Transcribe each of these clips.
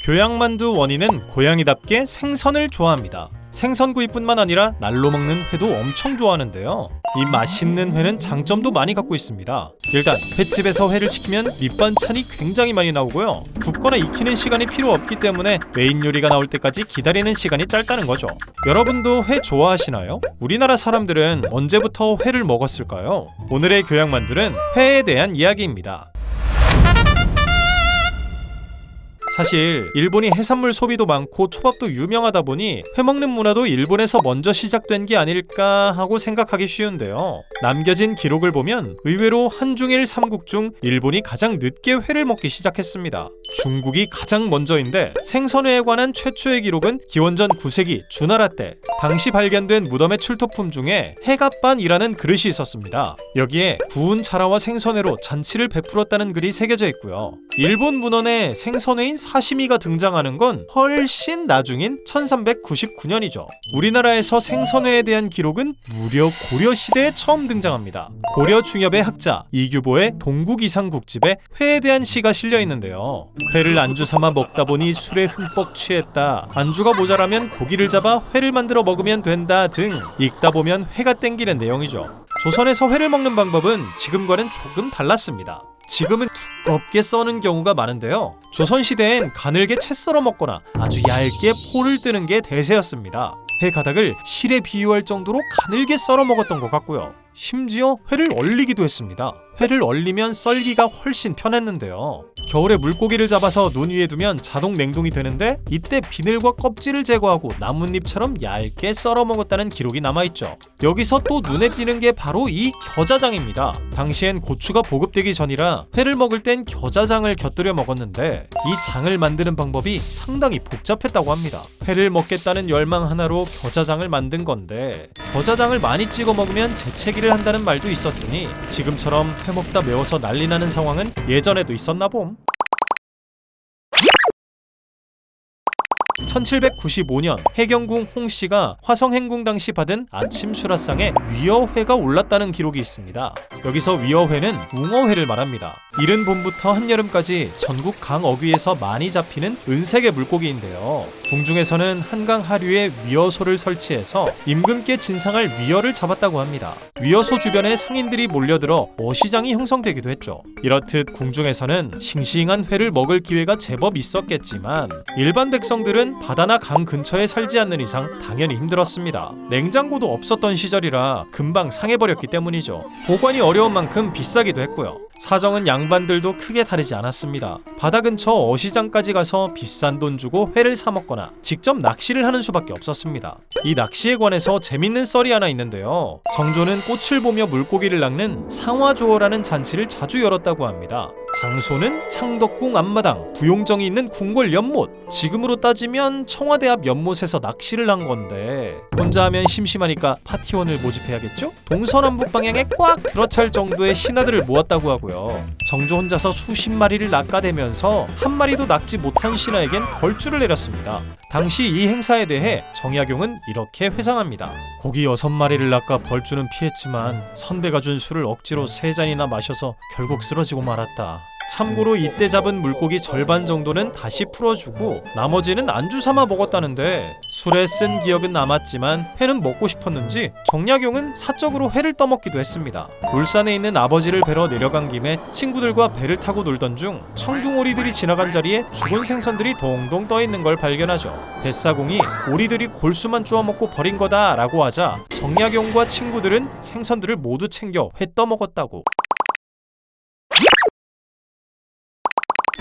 교양만두 원인은 고양이답게 생선을 좋아합니다. 생선구이뿐만 아니라 날로 먹는 회도 엄청 좋아하는데요. 이 맛있는 회는 장점도 많이 갖고 있습니다. 일단 횟집에서 회를 시키면 밑반찬이 굉장히 많이 나오고요. 굽거나 익히는 시간이 필요 없기 때문에 메인 요리가 나올 때까지 기다리는 시간이 짧다는 거죠. 여러분도 회 좋아하시나요? 우리나라 사람들은 언제부터 회를 먹었을까요? 오늘의 교양만두는 회에 대한 이야기입니다. 사실 일본이 해산물 소비도 많고 초밥도 유명하다 보니 회 먹는 문화도 일본에서 먼저 시작된 게 아닐까 하고 생각하기 쉬운데요. 남겨진 기록을 보면 의외로 한중일 3국 중 일본이 가장 늦게 회를 먹기 시작했습니다. 중국이 가장 먼저인데 생선회에 관한 최초의 기록은 기원전 9세기 주나라 때 당시 발견된 무덤의 출토품 중에 해갑반이라는 그릇이 있었습니다. 여기에 구운 자라와 생선회로 잔치를 베풀었다는 글이 새겨져 있고요. 일본 문헌에 생선회인 사시미가 등장하는 건 훨씬 나중인 1399년이죠. 우리나라에서 생선회에 대한 기록은 무려 고려시대에 처음 등장합니다. 고려 중엽의 학자 이규보의 동국이상국집에 회에 대한 시가 실려 있는데요. 회를 안주 삼아 먹다 보니 술에 흠뻑 취했다. 안주가 모자라면 고기를 잡아 회를 만들어 먹으면 된다 등 읽다 보면 회가 땡기는 내용이죠. 조선에서 회를 먹는 방법은 지금과는 조금 달랐습니다. 지금은 두껍게 써는 경우가 많은데요. 조선시대엔 가늘게 채 썰어 먹거나 아주 얇게 포를 뜨는 게 대세였습니다. 회 가닥을 실에 비유할 정도로 가늘게 썰어 먹었던 것 같고요. 심지어 회를 얼리기도 했습니다. 회를 얼리면 썰기가 훨씬 편했는데요. 겨울에 물고기를 잡아서 눈 위에 두면 자동 냉동이 되는데 이때 비늘과 껍질을 제거하고 나뭇잎처럼 얇게 썰어 먹었다는 기록이 남아있죠. 여기서 또 눈에 띄는 게 바로 이 겨자장입니다. 당시엔 고추가 보급되기 전이라 회를 먹을 땐 겨자장을 곁들여 먹었는데 이 장을 만드는 방법이 상당히 복잡했다고 합니다. 회를 먹겠다는 열망 하나로 겨자장을 만든 건데 겨자장을 많이 찍어 먹으면 재채기를 한다는 말도 있었으니 지금처럼 회 먹다 매워서 난리 나는 상황은 예전에도 있었나 봄. 1795년 해경궁 홍씨가 화성행궁 당시 받은 아침 수라상에 위어회가 올랐다는 기록이 있습니다. 여기서 위어회는 웅어회를 말합니다. 이른 봄부터 한여름까지 전국 강 어귀에서 많이 잡히는 은색의 물고기인데요. 궁중에서는 한강 하류에 위어소를 설치해서 임금께 진상할 위어를 잡았다고 합니다. 위어소 주변에 상인들이 몰려들어 어시장이 형성되기도 했죠. 이렇듯 궁중에서는 싱싱한 회를 먹을 기회가 제법 있었겠지만 일반 백성들은 바다나 강 근처에 살지 않는 이상 당연히 힘들었습니다. 냉장고도 없었던 시절이라 금방 상해버렸기 때문이죠. 보관이 어려운 만큼 비싸기도 했고요. 사정은 양반들도 크게 다르지 않았습니다. 바다 근처 어시장까지 가서 비싼 돈 주고 회를 사 먹거나 직접 낚시를 하는 수밖에 없었습니다. 이 낚시에 관해서 재밌는 썰이 하나 있는데요. 정조는 꽃을 보며 물고기를 낚는 상화조어라는 잔치를 자주 열었다고 합니다. 장소는 창덕궁 앞마당, 부용정이 있는 궁궐 연못. 지금으로 따지면 청와대 앞 연못에서 낚시를 한 건데 혼자 하면 심심하니까 파티원을 모집해야겠죠? 동서남북 방향에 꽉 들어찰 정도의 신하들을 모았다고 하고요. 정조 혼자서 수십 마리를 낚아대면서 한 마리도 낚지 못한 신하에겐 벌주를 내렸습니다. 당시 이 행사에 대해 정약용은 이렇게 회상합니다. 고기 6마리를 낚아 벌주는 피했지만 선배가 준 술을 억지로 3잔이나 마셔서 결국 쓰러지고 말았다. 참고로 이때 잡은 물고기 절반 정도는 다시 풀어주고 나머지는 안주 삼아 먹었다는데 술에 쓴 기억은 남았지만 회는 먹고 싶었는지 정약용은 사적으로 회를 떠먹기도 했습니다. 울산에 있는 아버지를 뵈러 내려간 김에 친구들과 배를 타고 놀던 중 청둥오리들이 지나간 자리에 죽은 생선들이 동동 떠있는 걸 발견하죠. 뱃사공이 오리들이 골수만 쪼아먹고 버린 거다 라고 하자 정약용과 친구들은 생선들을 모두 챙겨 회 떠먹었다고.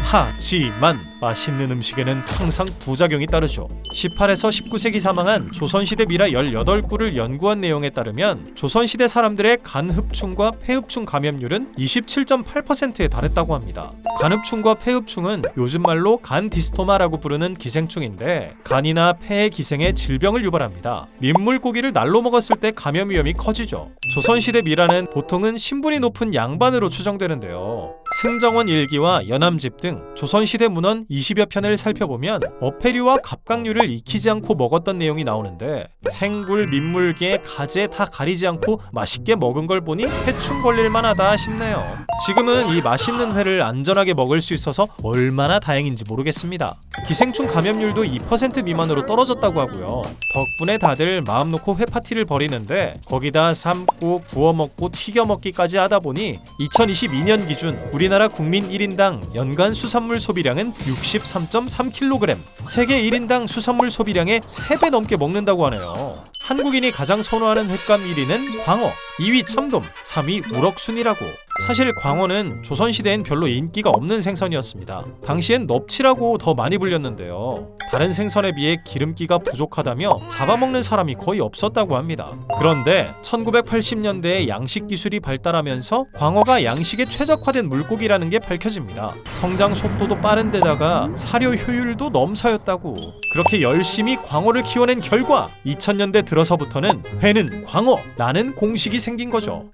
하지만 맛있는 음식에는 항상 부작용이 따르죠. 18에서 19세기 사망한 조선시대 미라 18구를 연구한 내용에 따르면 조선시대 사람들의 간흡충과 폐흡충 감염률은 27.8%에 달했다고 합니다. 간흡충과 폐흡충은 요즘 말로 간디스토마라고 부르는 기생충인데 간이나 폐의 기생에 질병을 유발합니다. 민물고기를 날로 먹었을 때 감염 위험이 커지죠. 조선시대 미라는 보통은 신분이 높은 양반으로 추정되는데요. 승정원 일기와 연암집 등 등 조선시대 문헌 20여 편을 살펴보면 어패류와 갑각류를 익히지 않고 먹었던 내용이 나오는데 생굴, 민물개, 가재 다 가리지 않고 맛있게 먹은 걸 보니 해충 걸릴 만하다 싶네요. 지금은 이 맛있는 회를 안전하게 먹을 수 있어서 얼마나 다행인지 모르겠습니다. 기생충 감염률도 2% 미만으로 떨어졌다고 하고요. 덕분에 다들 마음 놓고 회 파티를 벌이는데 거기다 삶고 구워 먹고 튀겨 먹기까지 하다 보니 2022년 기준 우리나라 국민 1인당 연간 수산물 소비량은 63.3kg, 세계 1인당 수산물 소비량의 3배 넘게 먹는다고 하네요. 한국인이 가장 선호하는 횟감 1위는 광어, 2위 참돔, 3위 우럭순이라고. 사실 광어는 조선시대엔 별로 인기가 없는 생선이었습니다. 당시엔 넙치라고 더 많이 불렸는데요. 다른 생선에 비해 기름기가 부족하다며 잡아먹는 사람이 거의 없었다고 합니다. 그런데 1980년대에 양식 기술이 발달하면서 광어가 양식에 최적화된 물고기라는 게 밝혀집니다. 성장 속도도 빠른 데다가 사료 효율도 넘사였다고. 그렇게 열심히 광어를 키워낸 결과 2000년대 들어서부터는 회는 광어라는 공식이 생긴 거죠.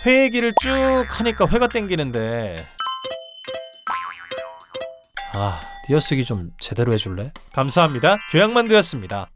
회 얘기를 쭉 하니까 회가 땡기는데 띄어쓰기 좀 제대로 해줄래? 감사합니다. 교양만두였습니다.